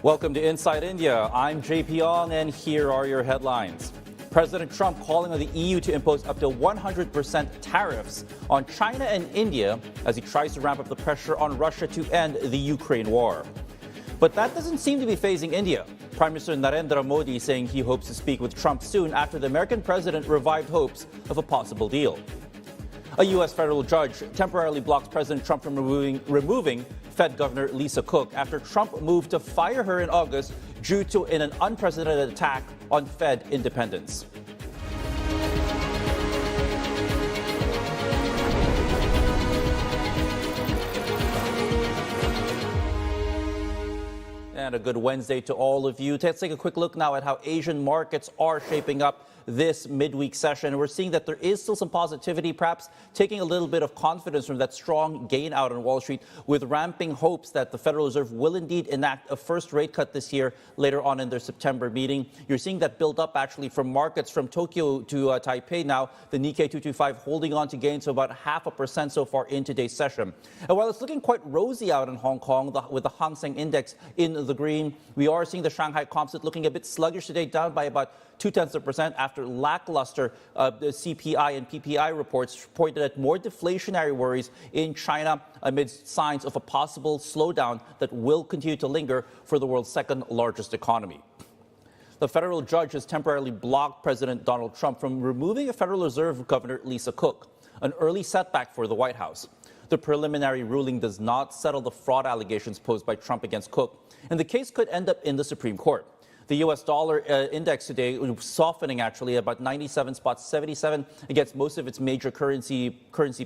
Welcome to Inside India. I'm JP Ong, and here are your headlines. President Trump calling on the EU to impose up to 100% tariffs on China and India as he tries to ramp up the pressure on Russia to end the Ukraine war. But that doesn't seem to be fazing India. Prime Minister Narendra Modi saying he hopes to speak with Trump soon after the American president revived hopes of a possible deal. A U.S. federal judge temporarily blocks President Trump from removing Fed Governor Lisa Cook after Trump moved to fire her in August due to an unprecedented attack on Fed independence. And a good Wednesday to all of you. Let's take a quick look now at how Asian markets are shaping up this midweek session. We're seeing that there is still some positivity, perhaps taking a little bit of confidence from that strong gain out on Wall Street, with ramping hopes that the Federal Reserve will indeed enact a first rate cut this year later on in their September meeting. You're seeing that build up actually from markets from Tokyo to Taipei now, the Nikkei 225 holding on to gains of about 0.5% so far in today's session. And while it's looking quite rosy out in Hong Kong with the Hang Seng Index in the green, we are seeing the Shanghai Composite looking a bit sluggish today, down by about 0.2% after lackluster the CPI and PPI reports pointed at more deflationary worries in China amidst signs of a possible slowdown that will continue to linger for the world's second largest economy. The federal judge has temporarily blocked President Donald Trump from removing a Federal Reserve Governor Lisa Cook, an early setback for the White House. The preliminary ruling does not settle the fraud allegations posed by Trump against Cook, and the case could end up in the Supreme Court. The U.S. dollar index today softening actually about 97.77 against most of its major currency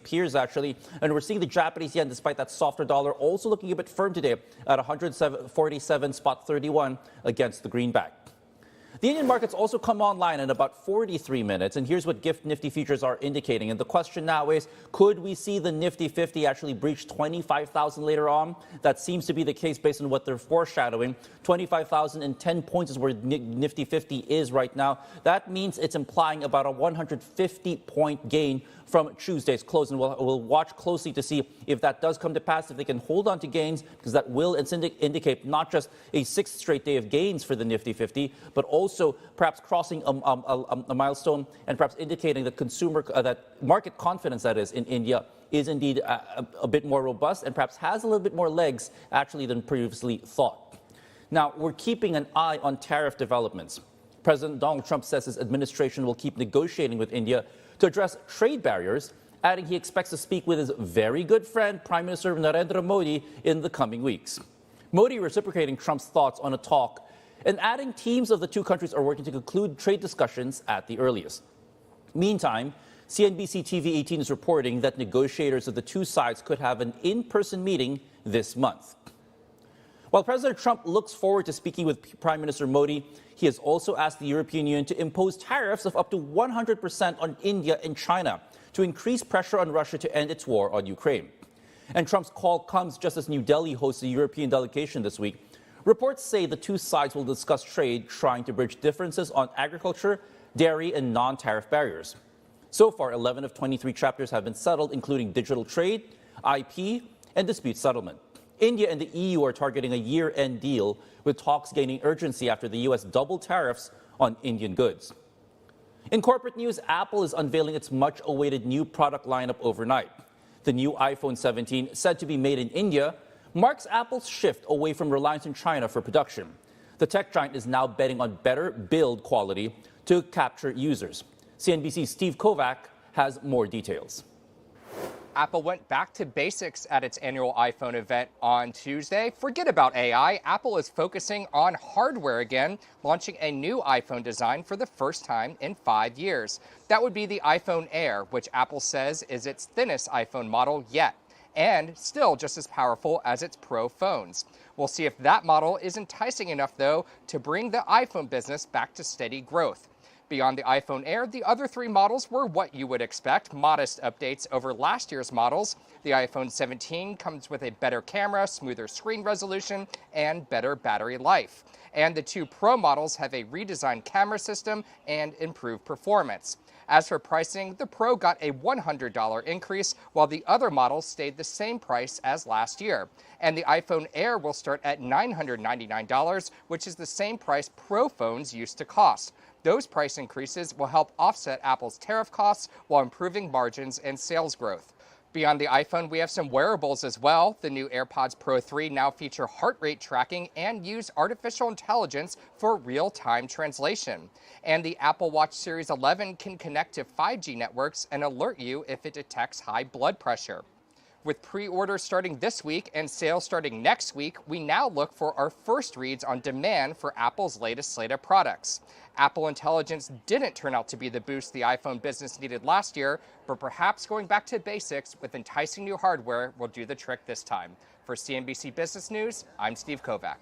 peers actually. And we're seeing the Japanese yen, despite that softer dollar, also looking a bit firm today at 147.31 against the greenback. The Indian markets also come online in about 43 minutes, and here's what Nifty futures are indicating. And the question now is, could we see the Nifty 50 actually breach 25,000 later on? That seems to be the case based on what they're foreshadowing. 25,010 points is where Nifty 50 is right now. That means it's implying about a 150-point gain from Tuesday's close, and we'll watch closely to see if that does come to pass, if they can hold on to gains, because that will indicate not just a sixth straight day of gains for the Nifty 50, but also perhaps crossing a milestone and perhaps indicating that that market confidence, that is, in India is indeed a bit more robust and perhaps has a little bit more legs actually than previously thought. Now, we're keeping an eye on tariff developments. President Donald Trump says his administration will keep negotiating with India to address trade barriers, adding he expects to speak with his very good friend, Prime Minister Narendra Modi, in the coming weeks. Modi reciprocating Trump's thoughts on a talk and adding teams of the two countries are working to conclude trade discussions at the earliest. Meantime, CNBC TV 18 is reporting that negotiators of the two sides could have an in-person meeting this month. While President Trump looks forward to speaking with Prime Minister Modi, he has also asked the European Union to impose tariffs of up to 100% on India and China to increase pressure on Russia to end its war on Ukraine. And Trump's call comes just as New Delhi hosts a European delegation this week. Reports say the two sides will discuss trade, trying to bridge differences on agriculture, dairy, and non-tariff barriers. So far, 11 of 23 chapters have been settled, including digital trade, IP, and dispute settlement. India and the EU are targeting a year-end deal, with talks gaining urgency after the U.S. doubled tariffs on Indian goods. In corporate news, Apple is unveiling its much-awaited new product lineup overnight. The new iPhone 17, said to be made in India, marks Apple's shift away from reliance on China for production. The tech giant is now betting on better build quality to capture users. CNBC's Steve Kovac has more details. Apple went back to basics at its annual iPhone event on Tuesday. Forget about AI. Apple is focusing on hardware again, launching a new iPhone design for the first time in 5 years. That would be the iPhone Air, which Apple says is its thinnest iPhone model yet, and still just as powerful as its Pro phones. We'll see if that model is enticing enough, though, to bring the iPhone business back to steady growth. Beyond the iPhone Air, the other three models were what you would expect, modest updates over last year's models. The iPhone 17 comes with a better camera, smoother screen resolution, and better battery life. And the two Pro models have a redesigned camera system and improved performance. As for pricing, the Pro got a $100 increase, while the other models stayed the same price as last year. And the iPhone Air will start at $999, which is the same price Pro phones used to cost. Those price increases will help offset Apple's tariff costs while improving margins and sales growth. Beyond the iPhone, we have some wearables as well. The new AirPods Pro 3 now feature heart rate tracking and use artificial intelligence for real-time translation. And the Apple Watch Series 11 can connect to 5G networks and alert you if it detects high blood pressure. With pre-orders starting this week and sales starting next week, we now look for our first reads on demand for Apple's latest slate of products. Apple Intelligence didn't turn out to be the boost the iPhone business needed last year, but perhaps going back to basics with enticing new hardware will do the trick this time. For CNBC Business News, I'm Steve Kovac.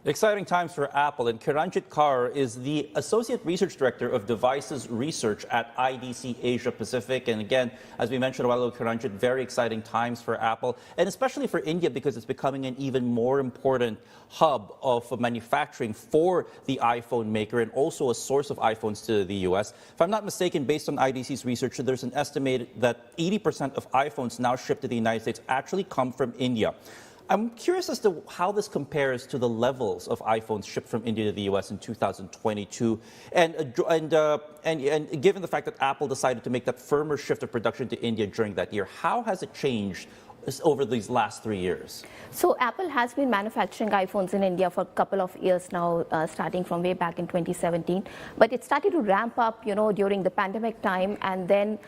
Exciting times for Apple, and Kiranjit Kaur is the Associate Research Director of Devices Research at IDC Asia Pacific. And again, as we mentioned a while ago, Kiranjit, very exciting times for Apple, and especially for India because it's becoming an even more important hub of manufacturing for the iPhone maker and also a source of iPhones to the U.S. If I'm not mistaken, based on IDC's research, there's an estimate that 80% of iPhones now shipped to the United States actually come from India. I'm curious as to how this compares to the levels of iPhones shipped from India to the U.S. in 2022, and given the fact that Apple decided to make that firmer shift of production to India during that year, how has it changed over these last 3 years? So Apple has been manufacturing iPhones in India for a couple of years now, starting from way back in 2017. But it started to ramp up, during the pandemic time, and then,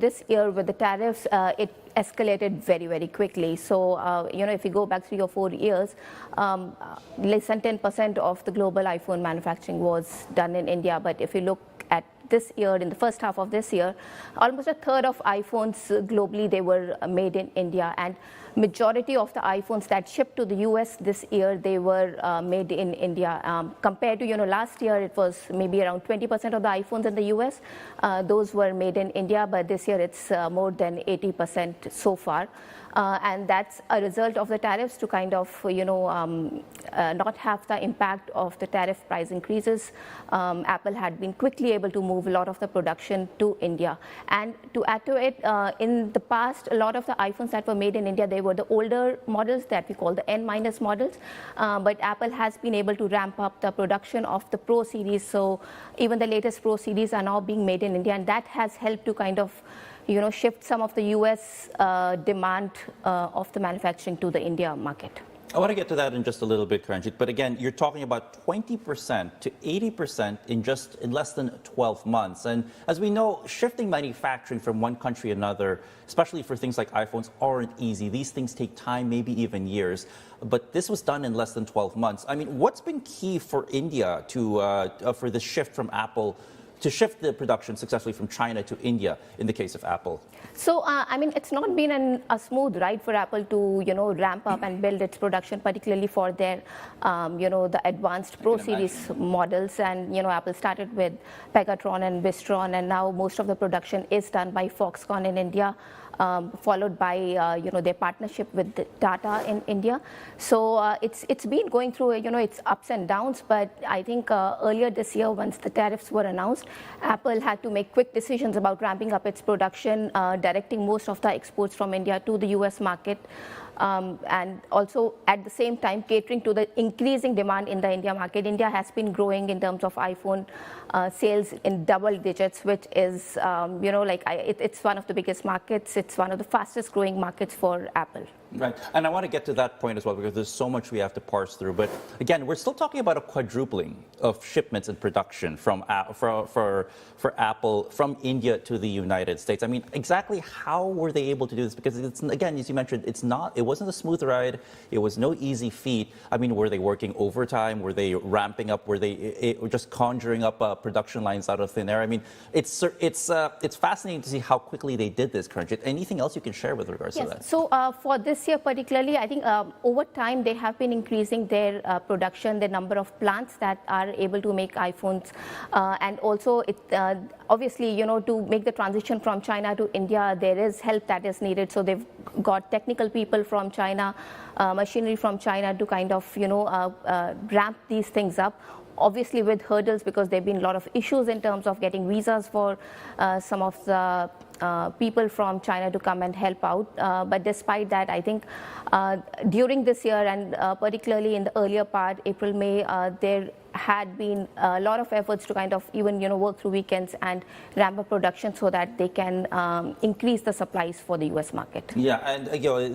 this year with the tariffs, it escalated very, very quickly. So, if you go back 3 or 4 years, less than 10% of the global iPhone manufacturing was done in India. But if you look at this year, in the first half of this year, almost a third of iPhones globally, they were made in India. And majority of the iPhones that shipped to the US this year, they were made in India. Compared to, last year, it was maybe around 20% of the iPhones in the US. Those were made in India, but this year it's more than 80% so far. And that's a result of the tariffs to kind of, not have the impact of the tariff price increases. Apple had been quickly able to move a lot of the production to India. And to add to it, in the past, a lot of the iPhones that were made in India, they were the older models that we call the N- models. But Apple has been able to ramp up the production of the Pro series. So even the latest Pro series are now being made in India. And that has helped to kind of shift some of the U.S. demand of the manufacturing to the India market. I want to get to that in just a little bit, Kiranjit. But again, you're talking about 20% to 80% in less than 12 months. And as we know, shifting manufacturing from one country to another, especially for things like iPhones, aren't easy. These things take time, maybe even years. But this was done in less than 12 months. I mean, what's been key for India for this shift from Apple to shift the production successfully from China to India in the case of Apple? So, it's not been a smooth ride for Apple to, ramp up and build its production, particularly for their, the advanced Pro series models. And, Apple started with Pegatron and Bistron, and now most of the production is done by Foxconn in India. Followed by their partnership with Tata in India. So it's been going through its ups and downs, but I think earlier this year, once the tariffs were announced, Apple had to make quick decisions about ramping up its production, directing most of the exports from India to the US market. And also at the same time catering to the increasing demand in the India market. India has been growing in terms of iPhone sales in double digits, which is, it's one of the biggest markets. It's one of the fastest growing markets for Apple. Right. And I want to get to that point as well, because there's so much we have to parse through. But again, we're still talking about a quadrupling of shipments and production for Apple from India to the United States. I mean, exactly how were they able to do this? Because it's, again, as you mentioned, it wasn't a smooth ride. It was no easy feat. I mean, were they working overtime? Were they ramping up? Were they just conjuring up production lines out of thin air? I mean, it's fascinating to see how quickly they did this, Kiranjit. Anything else you can share with regards to that? So for this year particularly, I think over time they have been increasing their production, the number of plants that are able to make iPhones, and also it obviously to make the transition from China to India, there is help that is needed. So they've got technical people from China, machinery from China to kind of ramp these things up. obviously with hurdles because there have been a lot of issues in terms of getting visas for some of the people from China to come and help out. But despite that, I think during this year and particularly in the earlier part, April, May, there had been a lot of efforts to kind of even work through weekends and ramp up production so that they can increase the supplies for the US market. Yeah, and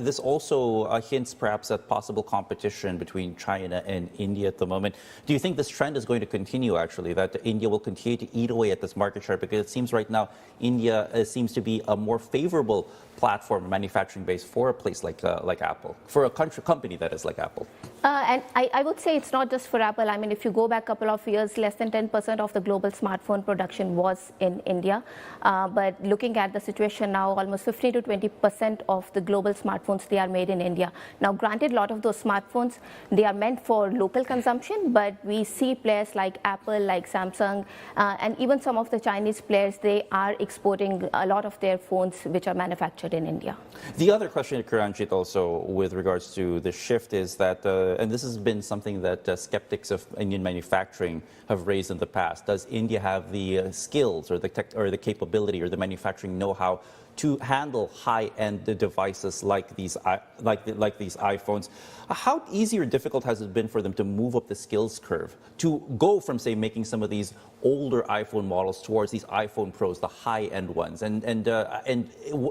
this also hints perhaps at possible competition between China and India at the moment. Do you think this trend is going to continue, actually, that India will continue to eat away at this market share? Because it seems right now India seems to be a more favorable platform manufacturing base for a place like Apple, for a company that is like Apple. And I would say it's not just for Apple. I mean, if you go back a couple of years, less than 10% of the global smartphone production was in India. But looking at the situation now, almost 15 to 20% of the global smartphones, they are made in India. Now, granted, a lot of those smartphones, they are meant for local consumption, but we see players like Apple, like Samsung, and even some of the Chinese players, they are exporting a lot of their phones which are manufactured in India. The other question, Kiranjit, also with regards to the shift is that, and this has been something that skeptics of Indian manufacturing have raised in the past. Does India have the skills or the capability or the manufacturing know-how to handle high-end devices like these iPhones? How easy or difficult has it been for them to move up the skills curve, to go from, say, making some of these older iPhone models towards these iPhone Pros, the high-end ones? And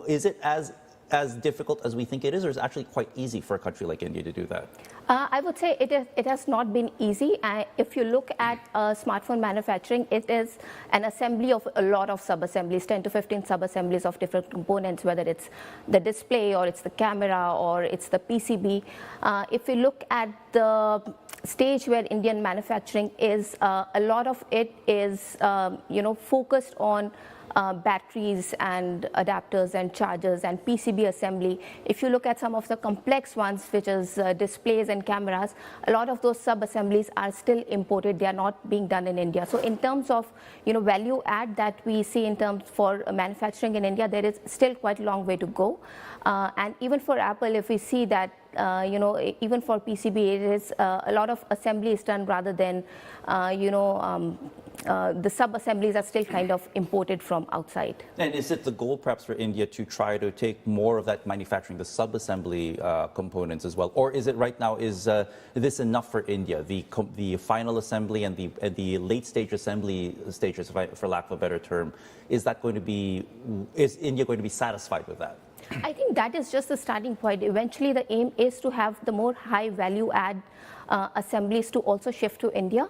is it as difficult as we think it is, or is it actually quite easy for a country like India to do that? I would say it has not been easy. If you look at smartphone manufacturing, it is an assembly of a lot of sub-assemblies, 10 to 15 sub-assemblies of different components, whether it's the display or it's the camera or it's the PCB. If you look at the stage where Indian manufacturing is, a lot of it is focused on batteries and adapters and chargers and PCB assembly. If you look at some of the complex ones, which is displays and cameras, a lot of those sub-assemblies are still imported. They are not being done in India. So in terms of value add that we see in terms for manufacturing in India, there is still quite a long way to go. And even for Apple, if we see that even for PCB, it is a lot of assembly is done rather than the sub-assemblies are still kind of imported from outside. And is it the goal perhaps for India to try to take more of that manufacturing, the sub-assembly components as well? Or is it right now, is this enough for India, the final assembly and the late stage assembly stages, for lack of a better term, is India going to be satisfied with that? I think that is just the starting point. Eventually, the aim is to have the more high value add assemblies to also shift to India.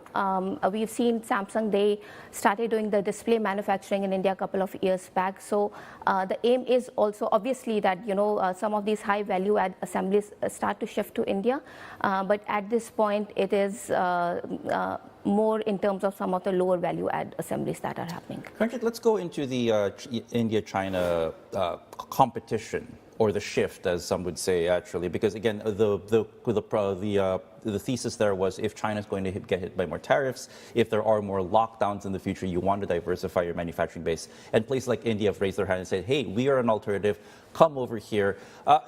We've seen Samsung, they started doing the display manufacturing in India a couple of years back. So the aim is also obviously that, some of these high value add assemblies start to shift to India. But at this point, it is more in terms of some of the lower value add assemblies that are happening. Kiranjit, let's go into the India-China competition, or the shift, as some would say, actually, because again, the thesis there was if China is going to get hit by more tariffs, if there are more lockdowns in the future, you want to diversify your manufacturing base. And places like India have raised their hand and said, hey, we are an alternative, come over here.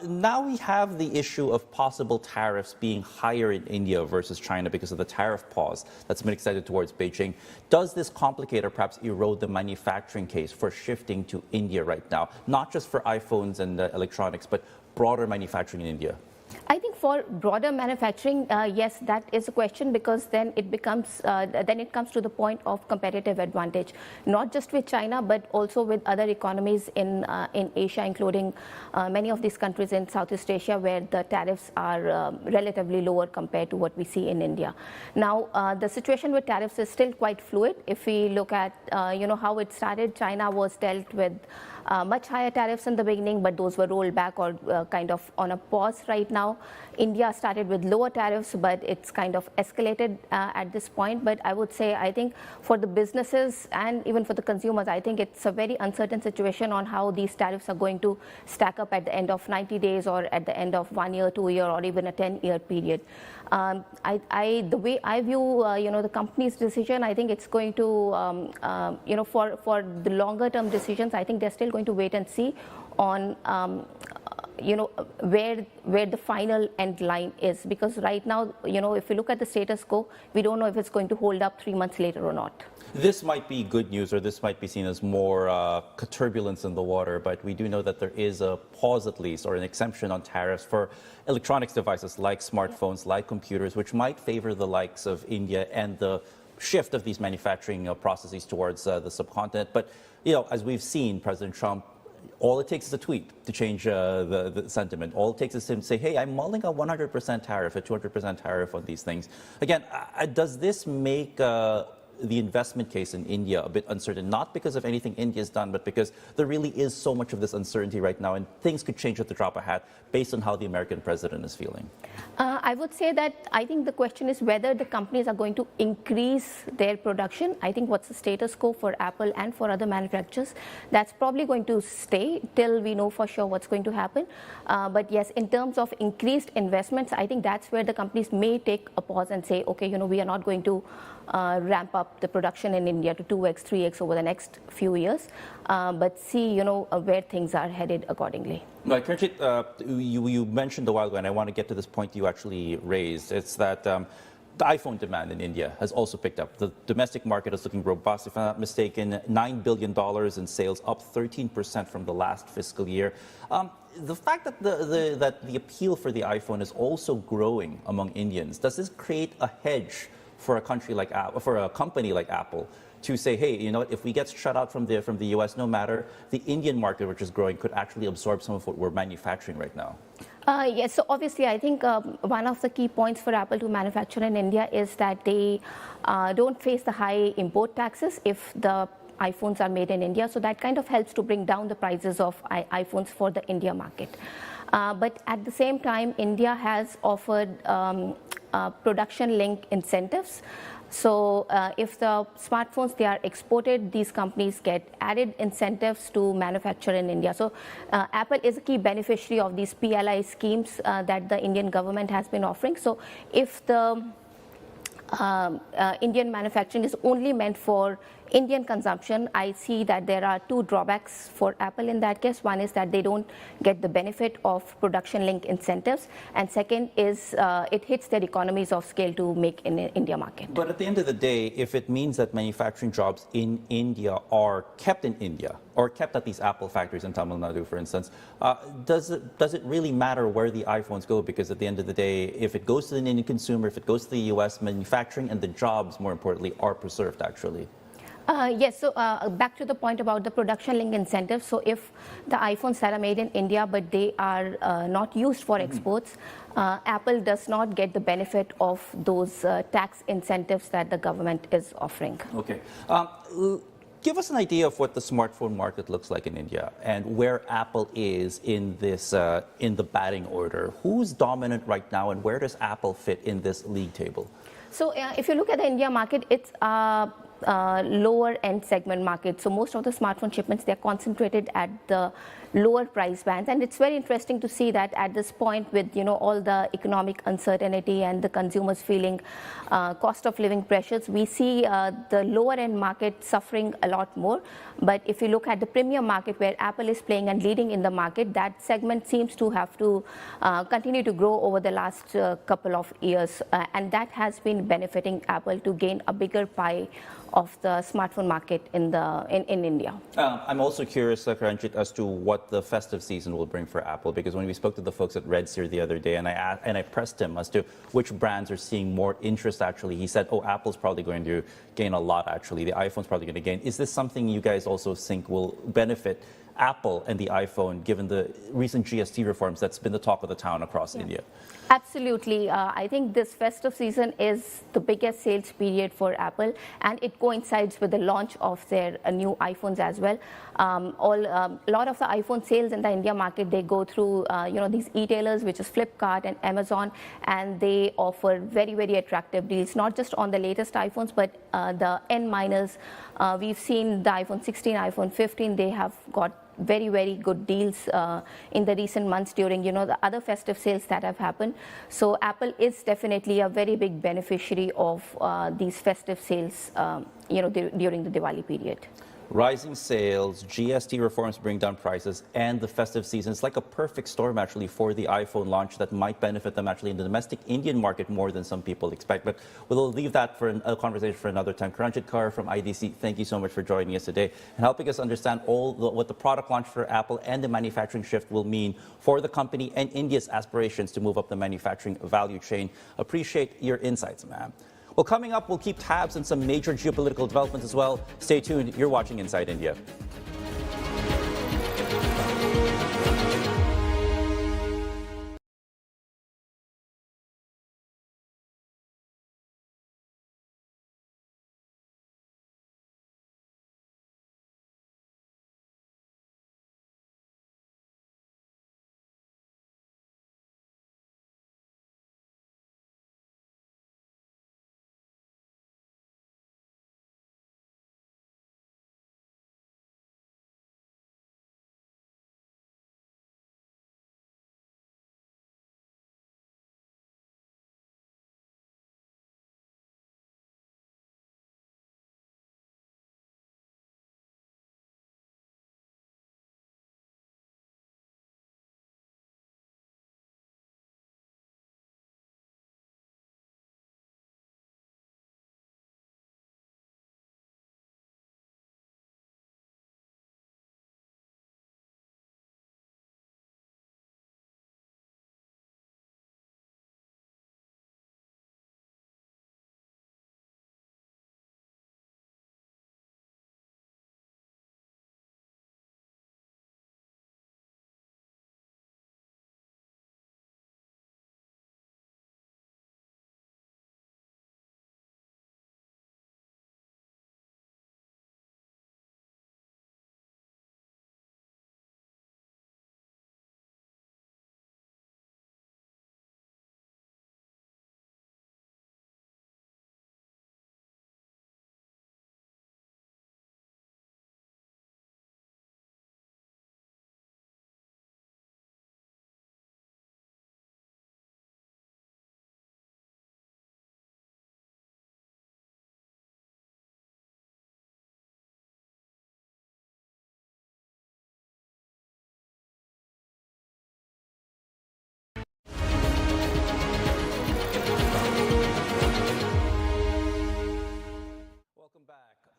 Now we have the issue of possible tariffs being higher in India versus China because of the tariff pause that's been extended towards Beijing. Does this complicate or perhaps erode the manufacturing case for shifting to India right now, not just for iPhones and electronics, but broader manufacturing in India? I think for broader manufacturing, yes, that is a question, because then it becomes, then it comes to the point of competitive advantage, not just with China, but also with other economies in Asia, including many of these countries in Southeast Asia, where the tariffs are relatively lower compared to what we see in India. Now, the situation with tariffs is still quite fluid. If we look at, how it started, China was dealt with much higher tariffs in the beginning, but those were rolled back or kind of on a pause right now. India started with lower tariffs, but it's kind of escalated at this point. But I would say, I think for the businesses and even for the consumers, I think it's a very uncertain situation on how these tariffs are going to stack up at the end of 90 days or at the end of 1 year, 2 year, or even a 10-year period. The way I view, the company's decision, I think it's going to, for the longer term decisions, I think they're still going to wait and see on, where the final end line is, because right now, if you look at the status quo, we don't know if it's going to hold up 3 months later or not. This might be good news, or this might be seen as more turbulence in the water, but we do know that there is a pause at least, or an exemption on tariffs for electronics devices like smartphones, like computers, which might favor the likes of India and the shift of these manufacturing processes towards the subcontinent. But, as we've seen, President Trump, all it takes is a tweet to change the sentiment. All it takes is him to say, hey, I'm mulling a 100% tariff, a 200% tariff on these things. Again, does this make the investment case in India a bit uncertain, not because of anything India's done, but because there really is so much of this uncertainty right now, and things could change at the drop of a hat based on how the American president is feeling? I would say that I think the question is whether the companies are going to increase their production. I think what's the status quo for Apple and for other manufacturers, that's probably going to stay till we know for sure what's going to happen. But yes, in terms of increased investments, I think that's where the companies may take a pause and say, okay, we are not going to ramp up the production in India to 2x, 3x over the next few years, but see, where things are headed accordingly. No, Kiranjit, you mentioned a while ago, and I want to get to this point you actually raised. It's that the iPhone demand in India has also picked up. The domestic market is looking robust. If I'm not mistaken, $9 billion in sales, up 13% from the last fiscal year. The fact that the appeal for the iPhone is also growing among Indians, does this create a hedge for a country like for a company like Apple to say, hey, if we get shut out from the US, no matter, the Indian market, which is growing, could actually absorb some of what we're manufacturing right now? Yes, so obviously I think one of the key points for Apple to manufacture in India is that they don't face the high import taxes if the iPhones are made in India. So that kind of helps to bring down the prices of iPhones for the India market. But at the same time, India has offered production link incentives. So if the smartphones, they are exported, these companies get added incentives to manufacture in India. So Apple is a key beneficiary of these PLI schemes that the Indian government has been offering. So if the Indian manufacturing is only meant for Indian consumption, I see that there are two drawbacks for Apple in that case. One is that they don't get the benefit of production link incentives, and second is it hits their economies of scale to make in the India market. But at the end of the day, if it means that manufacturing jobs in India are kept in India, or kept at these Apple factories in Tamil Nadu, for instance, does it really matter where the iPhones go? Because at the end of the day, if it goes to the Indian consumer, if it goes to the US, manufacturing and the jobs, more importantly, are preserved, actually. Yes, so back to the point about the production link incentives. So if the iPhones that are made in India, but they are not used for exports, Apple does not get the benefit of those tax incentives that the government is offering. Okay. Give us an idea of what the smartphone market looks like in India and where Apple is in this in the batting order. Who's dominant right now, and where does Apple fit in this league table? So if you look at the India market, it's lower end segment market. So most of the smartphone shipments, they're concentrated at the lower price bands, and it's very interesting to see that at this point, with all the economic uncertainty and the consumers feeling cost of living pressures, we see the lower end market suffering a lot more. But if you look at the premium market where Apple is playing and leading in the market, that segment seems to have to continue to grow over the last couple of years, and that has been benefiting Apple to gain a bigger pie of the smartphone market in India. I'm also curious, Kiranjit, as to what the festive season will bring for Apple, because when we spoke to the folks at Red Seer the other day, and I pressed him as to which brands are seeing more interest, actually, he said, oh, Apple's probably going to gain a lot, actually. The iPhone's probably going to gain. Is this something you guys also think will benefit Apple and the iPhone, given the recent GST reforms that's been the talk of the town across India? Absolutely. I think this festive season is the biggest sales period for Apple, and it coincides with the launch of their new iPhones as well. A lot of the iPhone sales in the India market, they go through these e-tailers, which is Flipkart and Amazon, and they offer very, very attractive deals, not just on the latest iPhones, but the N-minors. We've seen the iPhone 16, iPhone 15, they have got very, very good deals in the recent months during, the other festive sales that have happened. So Apple is definitely a very big beneficiary of these festive sales, during the Diwali period. Rising sales, GST reforms bring down prices, and the festive season. It's like a perfect storm, actually, for the iPhone launch that might benefit them, actually, in the domestic Indian market more than some people expect. But we'll leave that for a conversation for another time. Karanjit Kaur from IDC, thank you so much for joining us today and helping us understand what the product launch for Apple and the manufacturing shift will mean for the company and India's aspirations to move up the manufacturing value chain. Appreciate your insights, ma'am. Well, coming up, we'll keep tabs on some major geopolitical developments as well. Stay tuned. You're watching Inside India.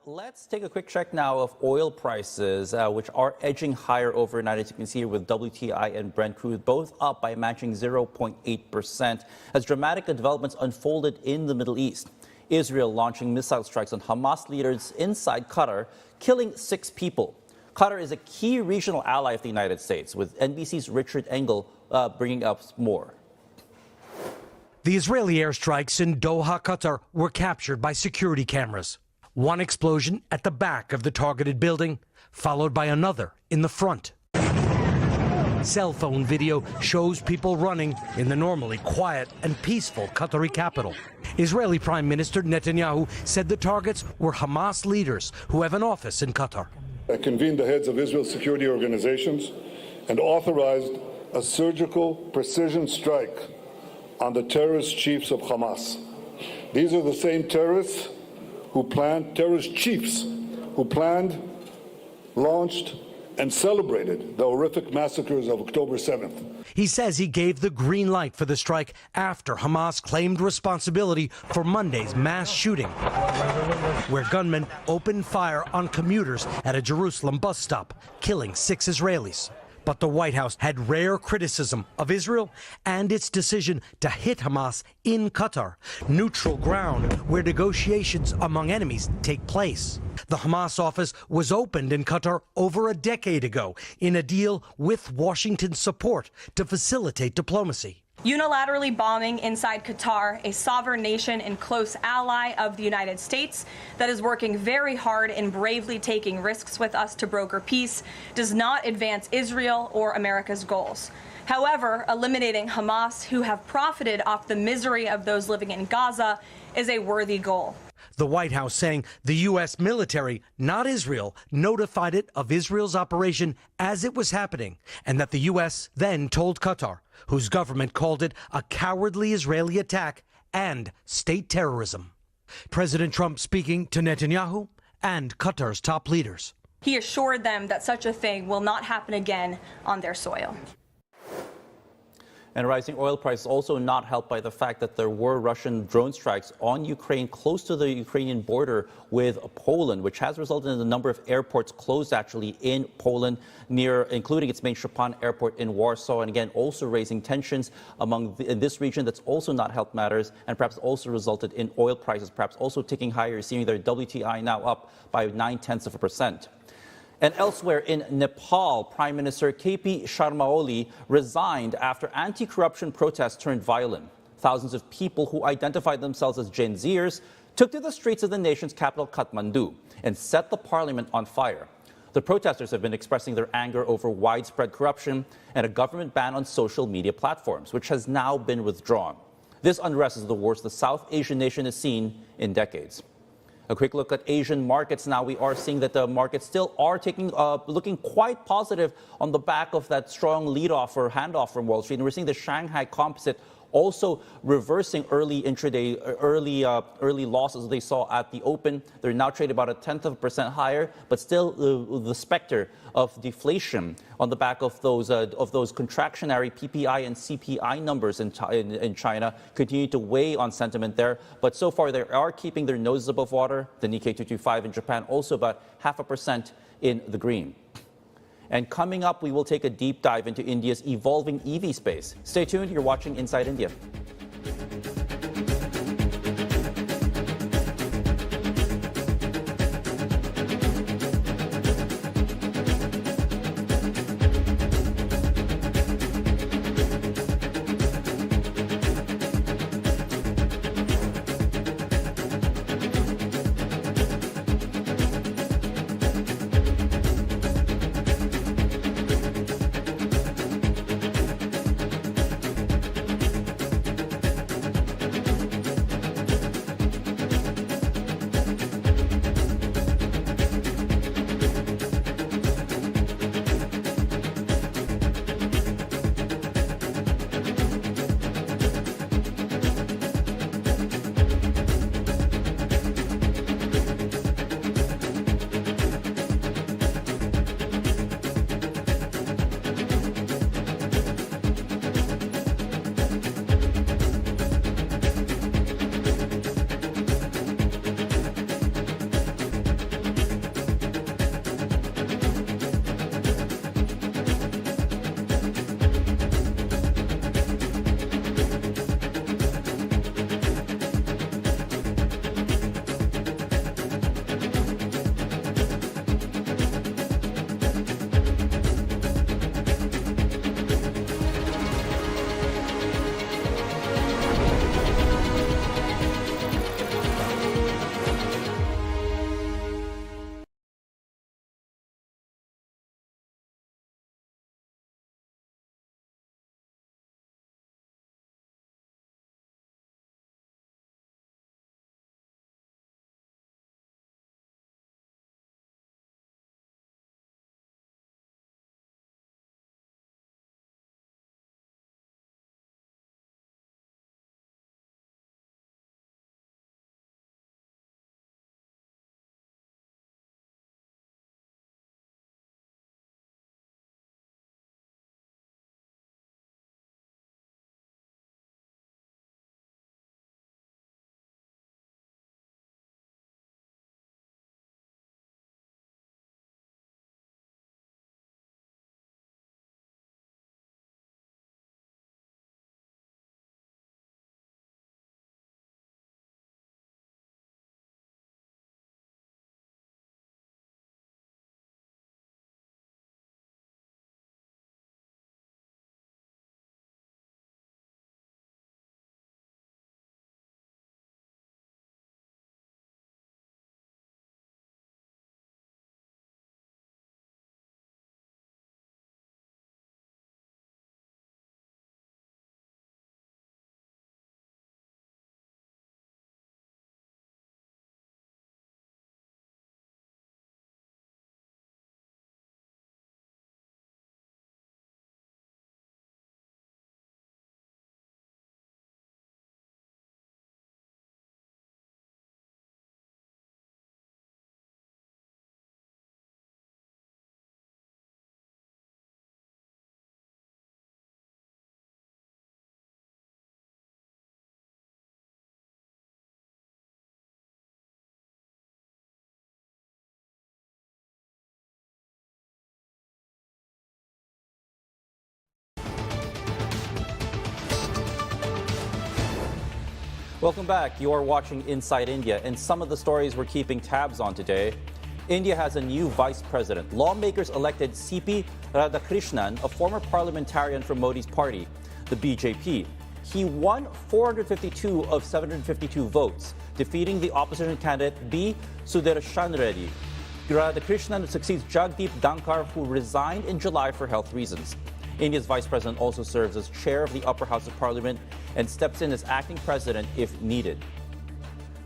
Let's take a quick check now of oil prices, which are edging higher overnight, as you can see here, with WTI and Brent crude both up by a matching 0.8% as dramatic developments unfolded in the Middle East. Israel launching missile strikes on Hamas leaders inside Qatar, killing 6 people. Qatar is a key regional ally of the United States, with NBC's Richard Engel bringing up more. The Israeli airstrikes in Doha, Qatar were captured by security cameras. One explosion at the back of the targeted building, followed by another in the front. Cell phone video shows people running in the normally quiet and peaceful Qatari capital. Israeli Prime Minister Netanyahu said the targets were Hamas leaders who have an office in Qatar. I convened the heads of Israel's security organizations and authorized a surgical precision strike on the terrorist chiefs of Hamas. These are the same terrorist chiefs who planned, launched, and celebrated the horrific massacres of October 7th. He says he gave the green light for the strike after Hamas claimed responsibility for Monday's mass shooting, where gunmen opened fire on commuters at a Jerusalem bus stop, killing 6 Israelis. But the White House had rare criticism of Israel and its decision to hit Hamas in Qatar, neutral ground where negotiations among enemies take place. The Hamas office was opened in Qatar over a decade ago in a deal with Washington's support to facilitate diplomacy. Unilaterally bombing inside Qatar, a sovereign nation and close ally of the United States that is working very hard and bravely taking risks with us to broker peace, does not advance Israel or America's goals. However, eliminating Hamas, who have profited off the misery of those living in Gaza, is a worthy goal. The White House saying the U.S. military, not Israel, notified it of Israel's operation as it was happening, and that the U.S. then told Qatar, whose government called it a cowardly Israeli attack and state terrorism. President Trump speaking to Netanyahu and Qatar's top leaders. He assured them that such a thing will not happen again on their soil. And rising oil prices also not helped by the fact that there were Russian drone strikes on Ukraine close to the Ukrainian border with Poland, which has resulted in a number of airports closed actually in Poland, including its main Szczepan airport in Warsaw, and again also raising tensions in this region. That's also not helped matters, and perhaps also resulted in oil prices perhaps also ticking higher, seeing their WTI now up by 0.9%. And elsewhere in Nepal, Prime Minister KP Sharma Oli resigned after anti-corruption protests turned violent. Thousands of people who identified themselves as Gen Zers took to the streets of the nation's capital, Kathmandu, and set the parliament on fire. The protesters have been expressing their anger over widespread corruption and a government ban on social media platforms, which has now been withdrawn. This unrest is the worst the South Asian nation has seen in decades. A quick look at Asian markets now. We are seeing that the markets still are looking quite positive on the back of that strong lead-off or handoff from Wall Street. And we're seeing the Shanghai Composite also reversing early intraday, early losses they saw at the open. They're now trading about 0.1% higher, but still the specter of deflation on the back of those contractionary PPI and CPI numbers in China continue to weigh on sentiment there. But so far, they are keeping their noses above water. The Nikkei 225 in Japan also about 0.5% in the green. And coming up, we will take a deep dive into India's evolving EV space. Stay tuned. You're watching Inside India. Welcome back. You are watching Inside India, and some of the stories we're keeping tabs on today. India has a new vice president. Lawmakers elected C.P. Radhakrishnan, a former parliamentarian from Modi's party, the BJP. He won 452 of 752 votes, defeating the opposition candidate B. Sudarshan Reddy. Radhakrishnan succeeds Jagdeep Dhankar, who resigned in July for health reasons. India's vice president also serves as chair of the upper house of parliament and steps in as acting president if needed.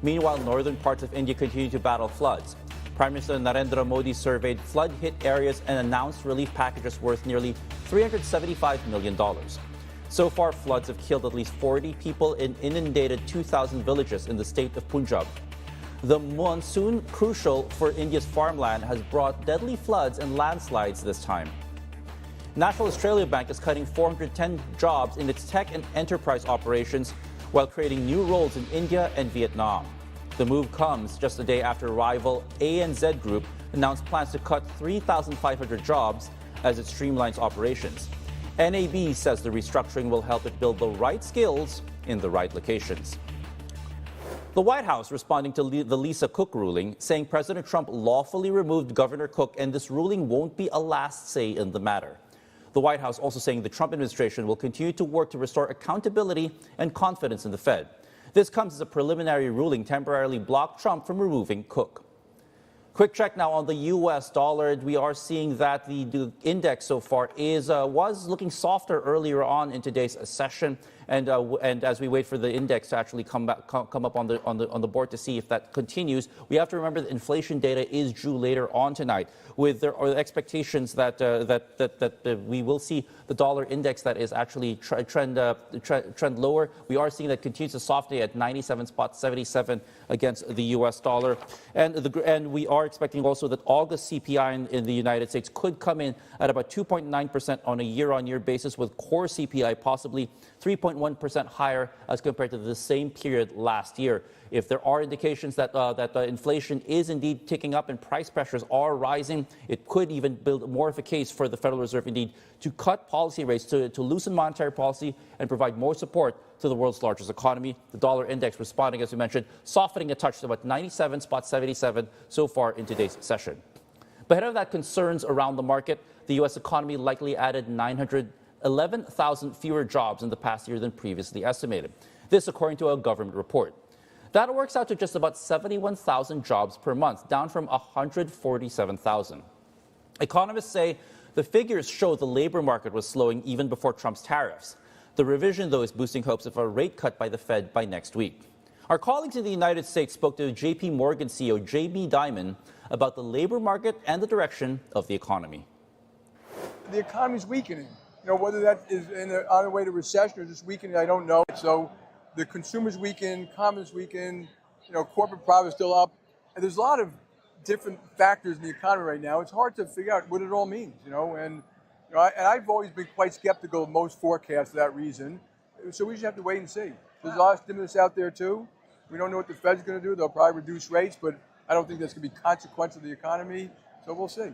Meanwhile, northern parts of India continue to battle floods. Prime Minister Narendra Modi surveyed flood-hit areas and announced relief packages worth nearly $375 million. So far, floods have killed at least 40 people in inundated 2,000 villages in the state of Punjab. The monsoon, crucial for India's farmland, has brought deadly floods and landslides this time. National Australia Bank is cutting 410 jobs in its tech and enterprise operations while creating new roles in India and Vietnam. The move comes just a day after rival ANZ Group announced plans to cut 3,500 jobs as it streamlines operations. NAB says the restructuring will help it build the right skills in the right locations. The White House responding to the Lisa Cook ruling, saying President Trump lawfully removed Governor Cook and this ruling won't be a last say in the matter. The White House also saying the Trump administration will continue to work to restore accountability and confidence in the Fed. This comes as a preliminary ruling temporarily blocked Trump from removing Cook. Quick check now on the U.S. dollar. We are seeing that the index so far was looking softer earlier on in today's session, and as we wait for the index to actually come up on the board to see if that continues, we have to remember that inflation data is due later on tonight, with there are expectations that we will see the dollar index that is actually trend lower. We are seeing that continues to soften at 97.77 against the U.S. dollar, and we are expecting also that August CPI in the United States could come in at about 2.9% on a year-on-year basis, with core CPI possibly 3.1% higher as compared to the same period last year. If there are indications that inflation is indeed ticking up and price pressures are rising, it could even build more of a case for the Federal Reserve indeed to cut policy rates, to loosen monetary policy and provide more support to the world's largest economy. The dollar index responding, as we mentioned, softening a touch to about 97.77 so far in today's session. But ahead of that concerns around the market, the U.S. economy likely added 911,000 fewer jobs in the past year than previously estimated. This according to a government report. That works out to just about 71,000 jobs per month, down from 147,000. Economists say the figures show the labor market was slowing even before Trump's tariffs. The revision, though, is boosting hopes of a rate cut by the Fed by next week. Our colleagues in the United States spoke to J.P. Morgan CEO Jamie Dimon about the labor market and the direction of the economy. The economy's weakening. Whether that is on the way to recession or just weakening, I don't know. So the consumer's weakened, commerce weakened, corporate profit's still up. And there's a lot of different factors in the economy right now. It's hard to figure out what it all means, and I've always been quite skeptical of most forecasts for that reason. So we just have to wait and see. There's a lot of stimulus out there too. We don't know what the Fed's going to do. They'll probably reduce rates, but I don't think that's going to be consequential to the economy. So we'll see.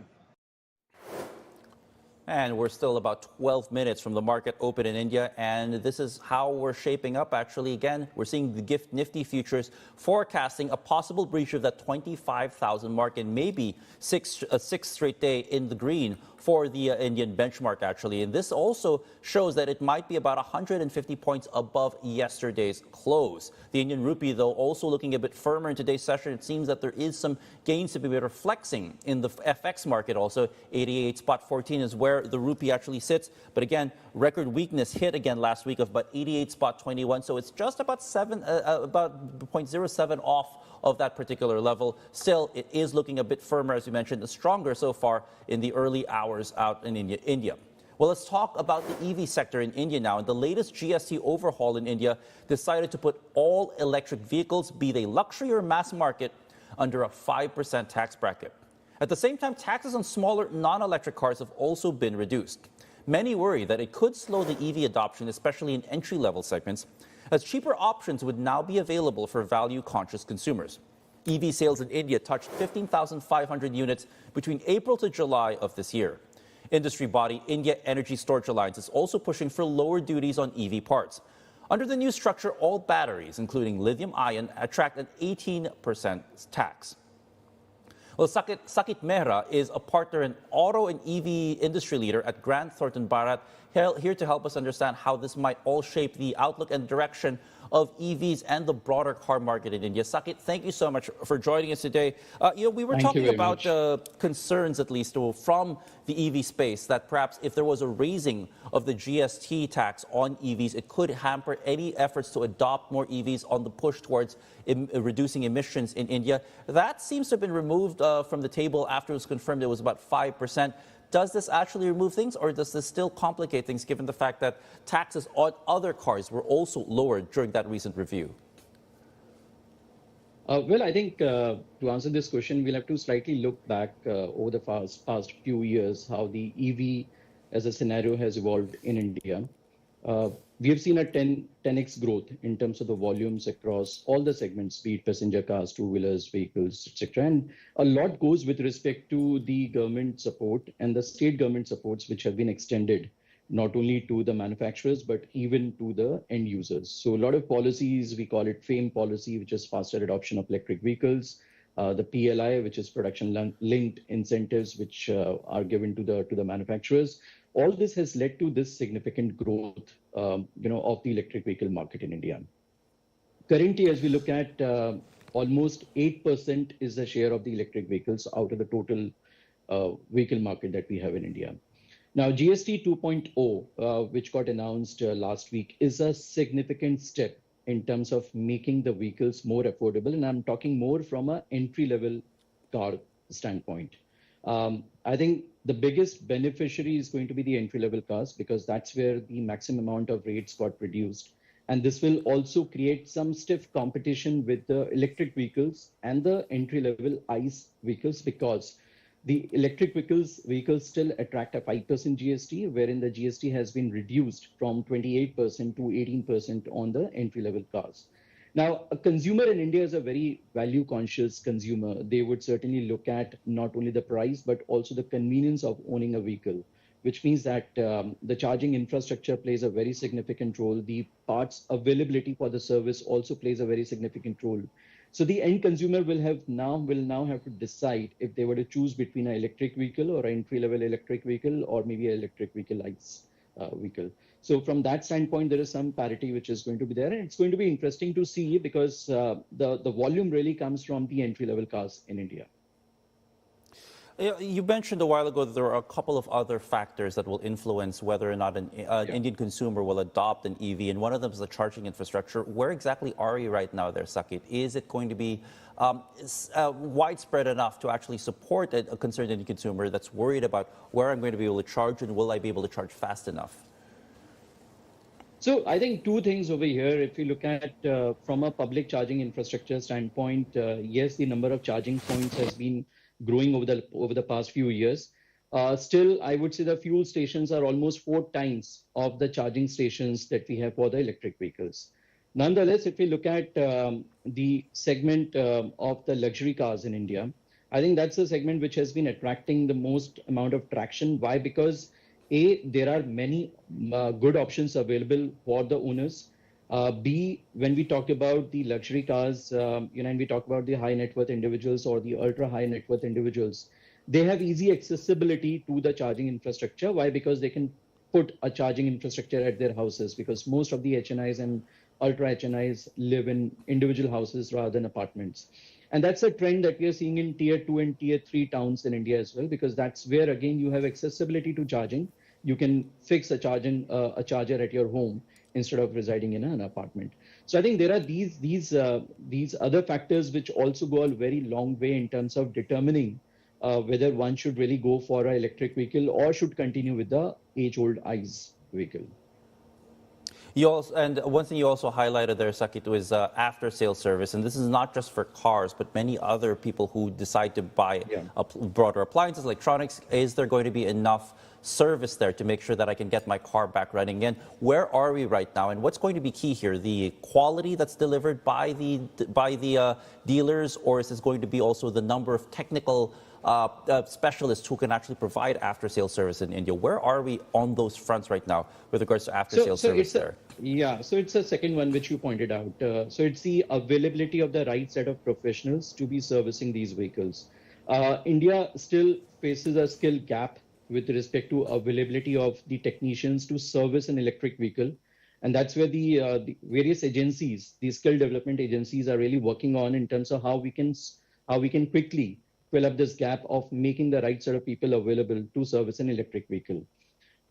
And we're still about 12 minutes from the market open in India, and this is how we're shaping up. Actually, again, we're seeing the GIFT Nifty futures forecasting a possible breach of that 25,000 mark and maybe a sixth straight day in the green for the Indian benchmark, actually. And this also shows that it might be about 150 points above yesterday's close. The Indian rupee, though, also looking a bit firmer in today's session. It seems that there is some gains to be reflecting in the FX market also. 88.14 is where the rupee actually sits. But again, record weakness hit again last week of about 88.21. So it's just about 0.07 off of that particular level. Still, it is looking a bit firmer, as we mentioned, stronger so far in the early hours out in India. Well, let's talk about the EV sector in India now. And the latest GST overhaul in India decided to put all electric vehicles, be they luxury or mass market, under a 5% tax bracket. At the same time, taxes on smaller non-electric cars have also been reduced. Many worry that it could slow the EV adoption, especially in entry-level segments, as cheaper options would now be available for value-conscious consumers. EV sales in India touched 15,500 units between April to July of this year. Industry body India Energy Storage Alliance is also pushing for lower duties on EV parts. Under the new structure, all batteries, including lithium-ion, attract an 18% tax. Well, Sakit Mehra is a partner and auto and EV industry leader at Grant Thornton Bharat, here to help us understand how this might all shape the outlook and direction of EVs and the broader car market in India. Sakit, thank you so much for joining us today. We were talking about concerns, at least, from the EV space, that perhaps if there was a raising of the GST tax on EVs, it could hamper any efforts to adopt more EVs on the push towards reducing emissions in India. That seems to have been removed from the table after it was confirmed it was about 5%. Does this actually remove things, or does this still complicate things, given the fact that taxes on other cars were also lowered during that recent review? Well, I think to answer this question, we'll have to slightly look back over the past few years, how the EV as a scenario has evolved in India. We have seen a 10x growth in terms of the volumes across all the segments, be it passenger cars, two-wheelers, vehicles, etc. And a lot goes with respect to the government support and the state government supports, which have been extended not only to the manufacturers, but even to the end users. So a lot of policies, we call it FAME policy, which is faster adoption of electric vehicles, the PLI, which is production-linked incentives, which are given to the manufacturers. All this has led to this significant growth, of the electric vehicle market in India. Currently, as we look at almost 8% is the share of the electric vehicles out of the total vehicle market that we have in India. Now, GST 2.0, which got announced last week, is a significant step in terms of making the vehicles more affordable. And I'm talking more from an entry-level car standpoint. I think the biggest beneficiary is going to be the entry-level cars, because that's where the maximum amount of rates got reduced. And this will also create some stiff competition with the electric vehicles and the entry-level ICE vehicles, because the electric vehicles still attract a 5% GST, wherein the GST has been reduced from 28% to 18% on the entry-level cars. Now, a consumer in India is a very value-conscious consumer. They would certainly look at not only the price, but also the convenience of owning a vehicle, which means that the charging infrastructure plays a very significant role. The parts availability for the service also plays a very significant role. So the end consumer will now have to decide if they were to choose between an electric vehicle or an entry-level electric vehicle, or maybe an electric vehicle ICE vehicle. So from that standpoint, there is some parity which is going to be there. And it's going to be interesting to see, because the volume really comes from the entry-level cars in India. You mentioned a while ago that there are a couple of other factors that will influence whether or not an Indian consumer will adopt an EV, and one of them is the charging infrastructure. Where exactly are you right now there, Sakit? Is it going to be widespread enough to actually support a concerned Indian consumer that's worried about where I'm going to be able to charge, and will I be able to charge fast enough? So I think two things over here. If you look at from a public charging infrastructure standpoint, yes, the number of charging points has been growing over the past few years. Still, I would say the fuel stations are almost 4 times of the charging stations that we have for the electric vehicles. Nonetheless, if we look at the segment of the luxury cars in India, I think that's the segment which has been attracting the most amount of traction. Why? Because A, there are many good options available for the owners. B, when we talk about the luxury cars, and we talk about the high net worth individuals or the ultra high net worth individuals, they have easy accessibility to the charging infrastructure. Why? Because they can put a charging infrastructure at their houses, because most of the HNIs and ultra HNIs live in individual houses rather than apartments. And that's a trend that we are seeing in tier 2 and tier 3 towns in India as well, because that's where, again, you have accessibility to charging. You can fix a charger at your home instead of residing in an apartment. So I think there are these other factors which also go a very long way in terms of determining whether one should really go for an electric vehicle or should continue with the age-old ICE vehicle. And one thing you also highlighted there, Sakit, was after-sale service. And this is not just for cars, but many other people who decide to buy broader appliances, electronics. Is there going to be enough service there to make sure that I can get my car back running again? Where are we right now? And what's going to be key here? The quality that's delivered by the dealers, or is this going to be also the number of technical specialists who can actually provide after-sales service in India. Where are we on those fronts right now with regards to after-sales service there? So it's the second one which you pointed out. So it's the availability of the right set of professionals to be servicing these vehicles. India still faces a skill gap with respect to availability of the technicians to service an electric vehicle. And that's where the various agencies, the skill development agencies, are really working on in terms of how we can quickly fill up this gap of making the right sort of people available to service an electric vehicle.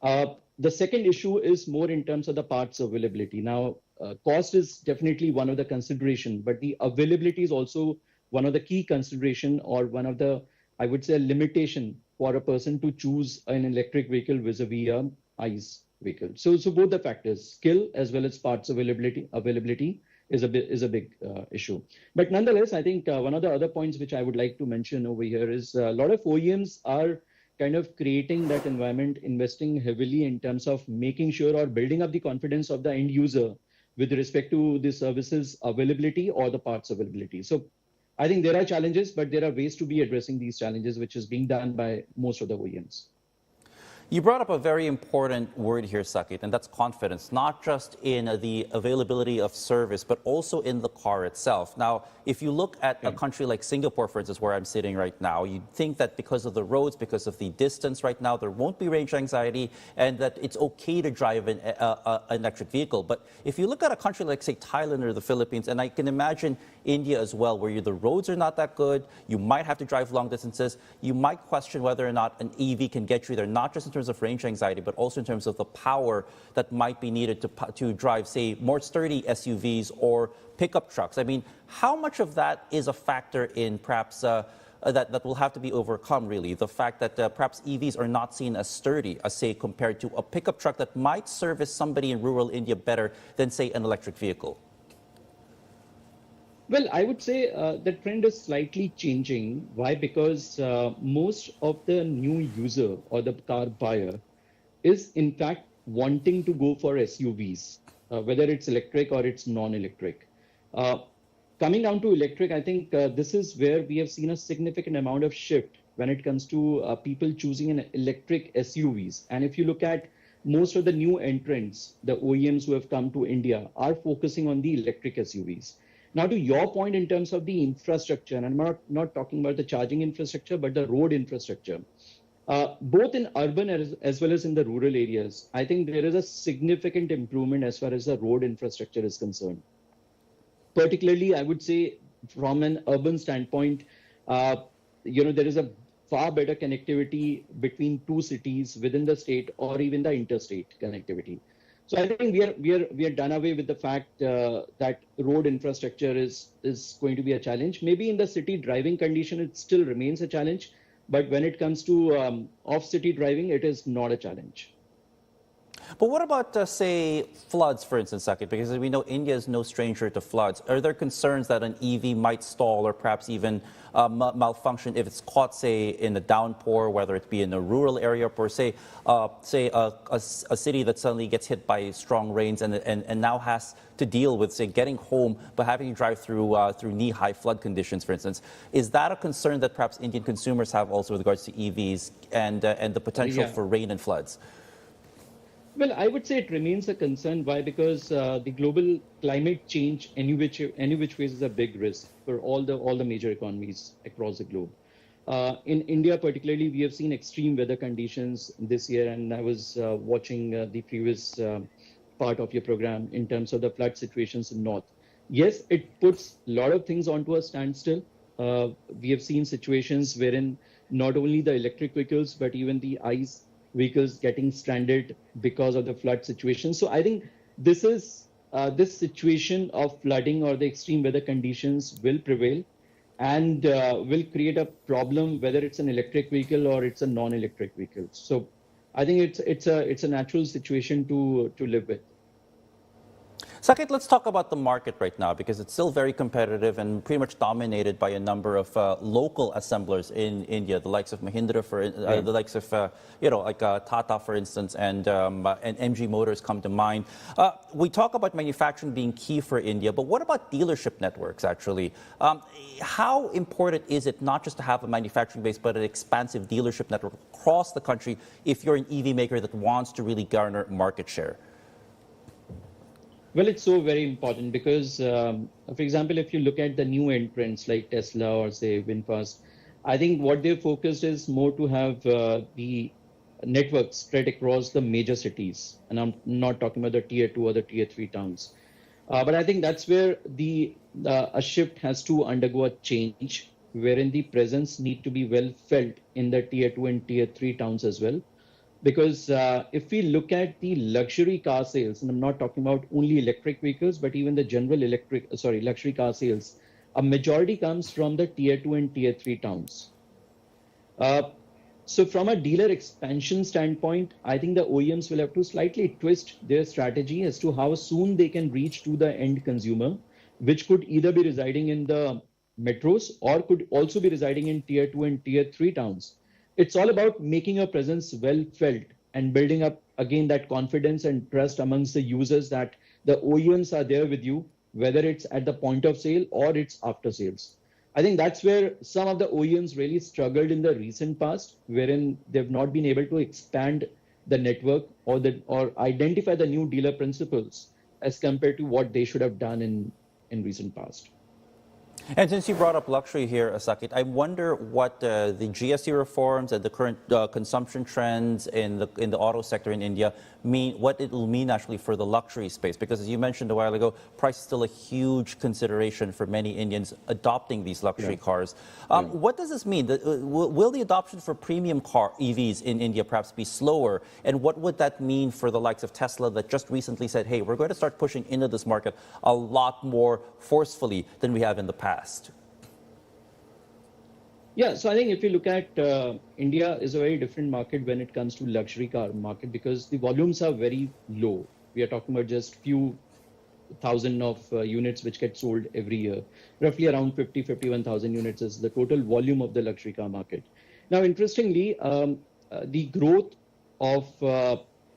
The second issue is more in terms of the parts availability. Now, cost is definitely one of the consideration, but the availability is also one of the key consideration, or one of the, I would say, a limitation for a person to choose an electric vehicle vis-a-vis an ICE vehicle. So both the factors, skill as well as parts availability is a big issue. But nonetheless, I think one of the other points which I would like to mention over here is a lot of OEMs are kind of creating that environment, investing heavily in terms of making sure or building up the confidence of the end user with respect to the services availability or the parts availability. So I think there are challenges, but there are ways to be addressing these challenges, which is being done by most of the OEMs. You brought up a very important word here, Sakit, and that's confidence, not just in the availability of service, but also in the car itself. Now, if you look at a country like Singapore, for instance, where I'm sitting right now, you'd think that because of the roads, because of the distance right now, there won't be range anxiety and that it's okay to drive an electric vehicle. But if you look at a country like, say, Thailand or the Philippines, and I can imagine India as well, where the roads are not that good, you might have to drive long distances, you might question whether or not an EV can get you there, not just in terms of range anxiety, but also in terms of the power that might be needed to drive, say, more sturdy SUVs or pickup trucks. I mean, how much of that is a factor in perhaps that will have to be overcome, really? The fact that perhaps EVs are not seen as sturdy, as, say, compared to a pickup truck that might service somebody in rural India better than, say, an electric vehicle? Well, I would say the trend is slightly changing. Why? Because most of the new user or the car buyer is in fact wanting to go for SUVs, whether it's electric or it's non-electric. Coming down to electric, I think this is where we have seen a significant amount of shift when it comes to people choosing an electric SUVs. And if you look at most of the new entrants, the OEMs who have come to India are focusing on the electric SUVs. Now, to your point in terms of the infrastructure, and I'm not talking about the charging infrastructure, but the road infrastructure, both in urban as well as in the rural areas, I think there is a significant improvement as far as the road infrastructure is concerned. Particularly, I would say from an urban standpoint, there is a far better connectivity between two cities within the state or even the interstate connectivity. So I think we are done away with the fact that road infrastructure is going to be a challenge. Maybe in the city driving condition, it still remains a challenge. But when it comes to off-city driving, it is not a challenge. But what about, say, floods, for instance, Sakit? Because we know India is no stranger to floods. Are there concerns that an EV might stall or perhaps even malfunction if it's caught, say, in a downpour, whether it be in a rural area or, say, a city that suddenly gets hit by strong rains and now has to deal with, say, getting home but having to drive through knee-high flood conditions, for instance? Is that a concern that perhaps Indian consumers have also with regards to EVs and the potential for rain and floods? Well, I would say it remains a concern. Why? Because the global climate change, any which ways, is a big risk for all the major economies across the globe. In India, particularly, we have seen extreme weather conditions this year, and I was watching the previous part of your program in terms of the flood situations in North. Yes, it puts a lot of things onto a standstill. We have seen situations wherein not only the electric vehicles, but even the ICE vehicles getting stranded because of the flood situation. So I think this situation of flooding or the extreme weather conditions will prevail and will create a problem, whether it's an electric vehicle or it's a non-electric vehicle. So I think it's a natural situation to live with. Saket, let's talk about the market right now because it's still very competitive and pretty much dominated by a number of local assemblers in India, the likes of Mahindra, the likes of Tata, for instance, and MG Motors come to mind. We talk about manufacturing being key for India, but what about dealership networks? Actually, how important is it not just to have a manufacturing base, but an expansive dealership network across the country if you're an EV maker that wants to really garner market share? Well, it's so very important because, for example, if you look at the new entrants like Tesla or say VinFast, I think what they've focused is more to have the network spread across the major cities. And I'm not talking about the tier 2 or the tier 3 towns. But I think that's where a shift has to undergo a change, wherein the presence need to be well felt in the tier 2 and tier 3 towns as well. Because if we look at the luxury car sales, and I'm not talking about only electric vehicles, but even the general luxury car sales, a majority comes from the tier 2 and tier 3 towns. So from a dealer expansion standpoint, I think the OEMs will have to slightly twist their strategy as to how soon they can reach to the end consumer, which could either be residing in the metros or could also be residing in tier 2 and tier 3 towns. It's all about making your presence well felt and building up, again, that confidence and trust amongst the users that the OEMs are there with you, whether it's at the point of sale or it's after sales. I think that's where some of the OEMs really struggled in the recent past, wherein they've not been able to expand the network or identify the new dealer principles as compared to what they should have done in recent past. And since you brought up luxury here, Saket, I wonder what the GST reforms and the current consumption trends in the auto sector in India mean, what it will mean actually for the luxury space. Because as you mentioned a while ago, price is still a huge consideration for many Indians adopting these luxury cars. What does this mean? Will the adoption for premium car EVs in India perhaps be slower? And what would that mean for the likes of Tesla that just recently said, hey, we're going to start pushing into this market a lot more forcefully than we have in the past? Yeah, so I think if you look at India is a very different market when it comes to luxury car market because the volumes are very low. We are talking about just few thousand of units which get sold every year. Roughly around 51,000 units is the total volume of the luxury car market. Now, interestingly, the growth of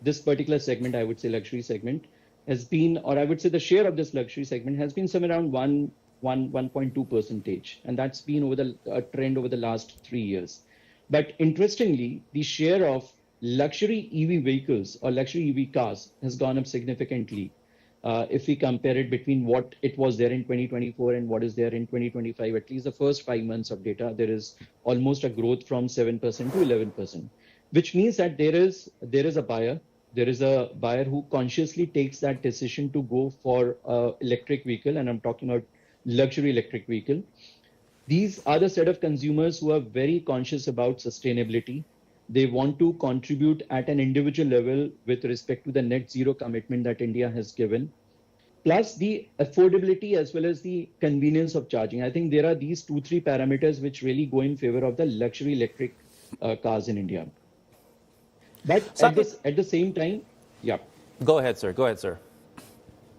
this particular segment, I would say luxury segment, has been, or I would say the share of this luxury segment has been somewhere around 1.2%, and that's been a trend over the last 3 years. But interestingly, the share of luxury EV vehicles or luxury EV cars has gone up significantly. If we compare it between what it was there in 2024 and what is there in 2025, at least the first 5 months of data, there is almost a growth from 7% to 11%, which means that there is a buyer. There is a buyer who consciously takes that decision to go for an electric vehicle, and I'm talking about luxury electric vehicle. These are the set of consumers who are very conscious about sustainability. They want to contribute at an individual level with respect to the net zero commitment that India has given, plus the affordability as well as the convenience of charging. I think there are these 2-3 parameters which really go in favor of the luxury electric cars in India. But at the same time, yeah. Go ahead, sir.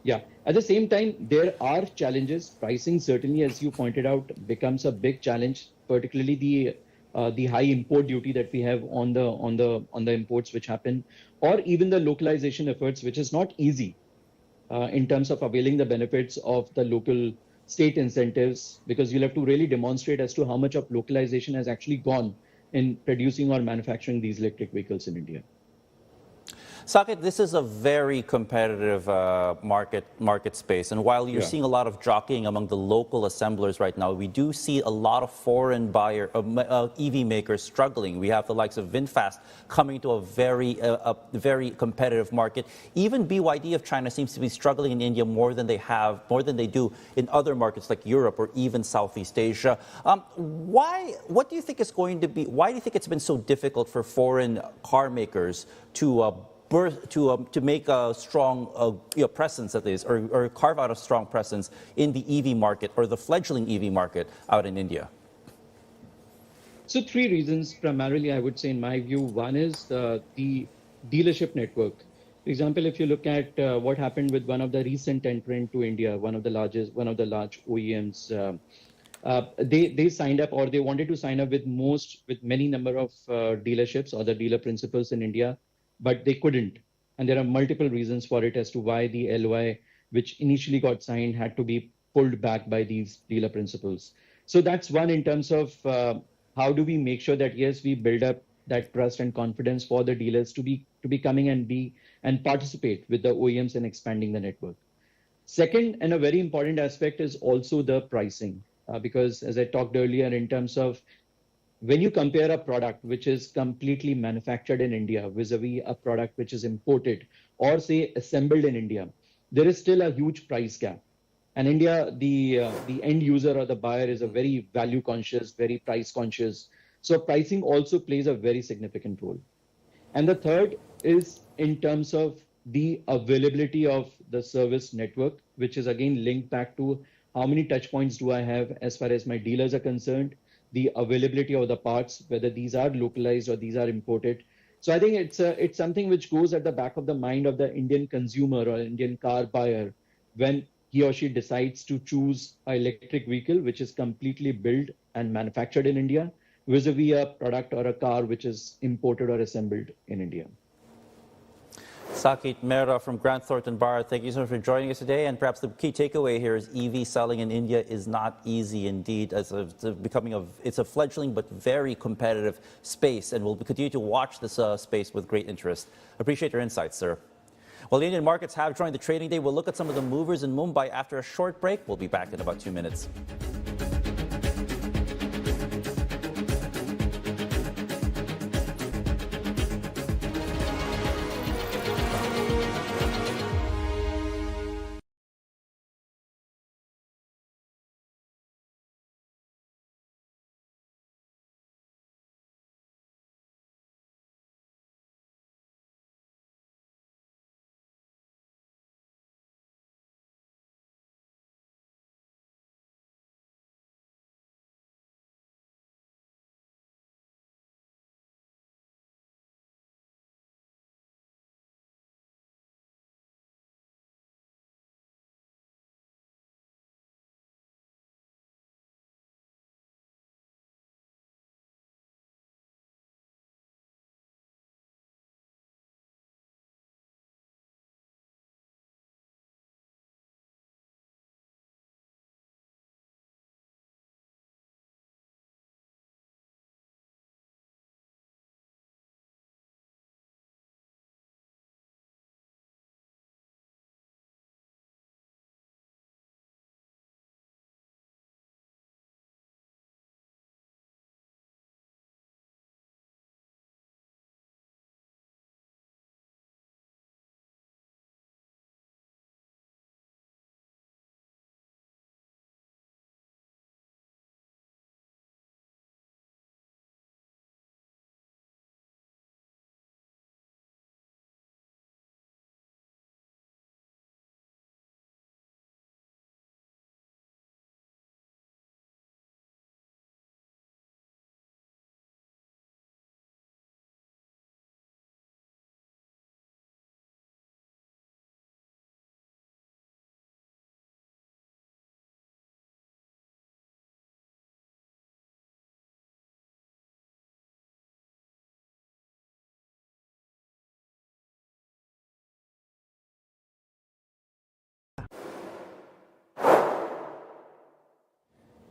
Yeah. At the same time, there are challenges. Pricing certainly, as you pointed out, becomes a big challenge, particularly the high import duty that we have on the imports which happen, or even the localization efforts, which is not easy in terms of availing the benefits of the local state incentives, because you'll have to really demonstrate as to how much of localization has actually gone in producing or manufacturing these electric vehicles in India. Saket, this is a very competitive market space, and while you're seeing a lot of jockeying among the local assemblers right now, we do see a lot of foreign EV makers struggling. We have the likes of VinFast coming to a very competitive market. Even BYD of China seems to be struggling in India more than they do in other markets like Europe or even Southeast Asia. Why do you think it's been so difficult for foreign car makers to make a strong presence, at least, or carve out a strong presence in the EV market or the fledgling EV market out in India? So 3 reasons primarily, I would say, in my view. One is the dealership network. For example, if you look at what happened with one of the recent entrant to India, one of the large OEMs, they signed up, or they wanted to sign up with many number of dealerships or the dealer principals in India, but they couldn't. And there are multiple reasons for it as to why the LOI, which initially got signed, had to be pulled back by these dealer principals. So that's one in terms of how do we make sure that, yes, we build up that trust and confidence for the dealers to be coming and participate with the OEMs in expanding the network. Second, and a very important aspect, is also the pricing, because as I talked earlier, in terms of when you compare a product which is completely manufactured in India vis-a-vis a product which is imported or say assembled in India, there is still a huge price gap. And India, the end user or the buyer is a very value conscious, very price conscious. So pricing also plays a very significant role. And the third is in terms of the availability of the service network, which is again linked back to how many touch points do I have as far as my dealers are concerned, the availability of the parts, whether these are localized or these are imported. So I think it's something which goes at the back of the mind of the Indian consumer or Indian car buyer when he or she decides to choose an electric vehicle which is completely built and manufactured in India vis-a-vis a product or a car which is imported or assembled in India. Saket Mehra from Grant Thornton Bar, thank you so much for joining us today. And perhaps the key takeaway here is EV selling in India is not easy indeed. It's a fledgling but very competitive space, and we'll continue to watch this space with great interest. Appreciate your insights, sir. Well, the Indian markets have joined the trading day. We'll look at some of the movers in Mumbai after a short break. We'll be back in about 2 minutes.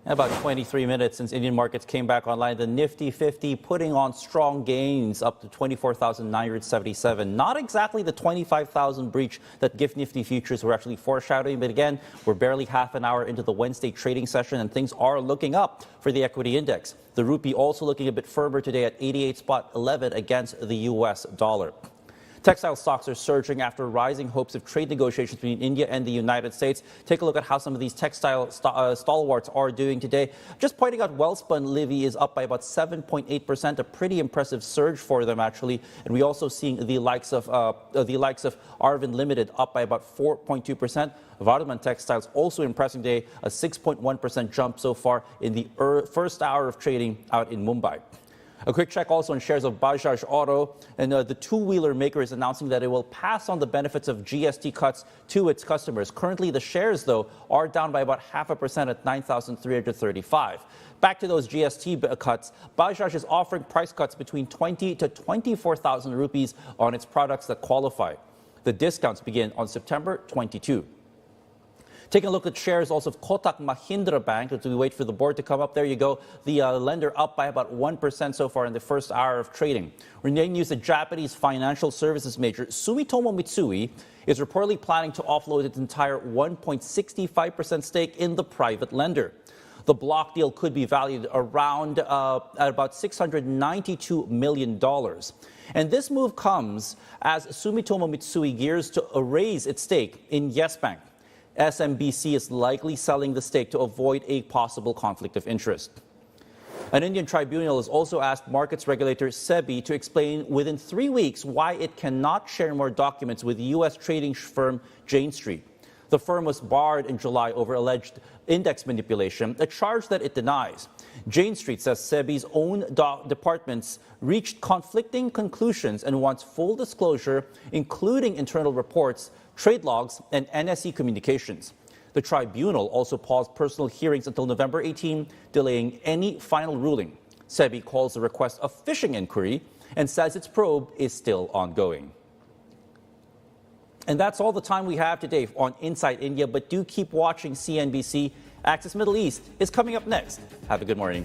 About 23 minutes since Indian markets came back online, the Nifty 50 putting on strong gains up to 24,977. Not exactly the 25,000 breach that GIFT Nifty futures were actually foreshadowing, but again, we're barely half an hour into the Wednesday trading session and things are looking up for the equity index. The rupee also looking a bit firmer today at 88.11 against the US dollar. Textile stocks are surging after rising hopes of trade negotiations between India and the United States. Take a look at how some of these textile stalwarts are doing today. Just pointing out, Wellspun Livy is up by about 7.8%, a pretty impressive surge for them actually. And we also seeing the likes of Arvind Limited up by about 4.2%. Vardhman Textiles also impressing today, a 6.1% jump so far in the first hour of trading out in Mumbai. A quick check also on shares of Bajaj Auto, and the two-wheeler maker is announcing that it will pass on the benefits of GST cuts to its customers. Currently, the shares, though, are down by about 0.5% at 9,335. Back to those GST cuts, Bajaj is offering price cuts between 20 to 24,000 rupees on its products that qualify. The discounts begin on September 22. Taking a look at shares also of Kotak Mahindra Bank as we wait for the board to come up. There you go. The lender up by about 1% so far in the first hour of trading. Related news, the Japanese financial services major Sumitomo Mitsui is reportedly planning to offload its entire 1.65% stake in the private lender. The block deal could be valued around at about $692 million. And this move comes as Sumitomo Mitsui gears to raise its stake in Yes Bank. SMBC is likely selling the stake to avoid a possible conflict of interest. An Indian tribunal has also asked markets regulator SEBI to explain within 3 weeks why it cannot share more documents with U.S. trading firm Jane Street. The firm was barred in July over alleged index manipulation, a charge that it denies. Jane Street says SEBI's own departments reached conflicting conclusions and wants full disclosure, including internal reports, trade logs, and NSE communications. The tribunal also paused personal hearings until November 18, delaying any final ruling. SEBI calls the request a fishing inquiry and says its probe is still ongoing. And that's all the time we have today on Inside India, but do keep watching CNBC. Access Middle East is coming up next. Have a good morning.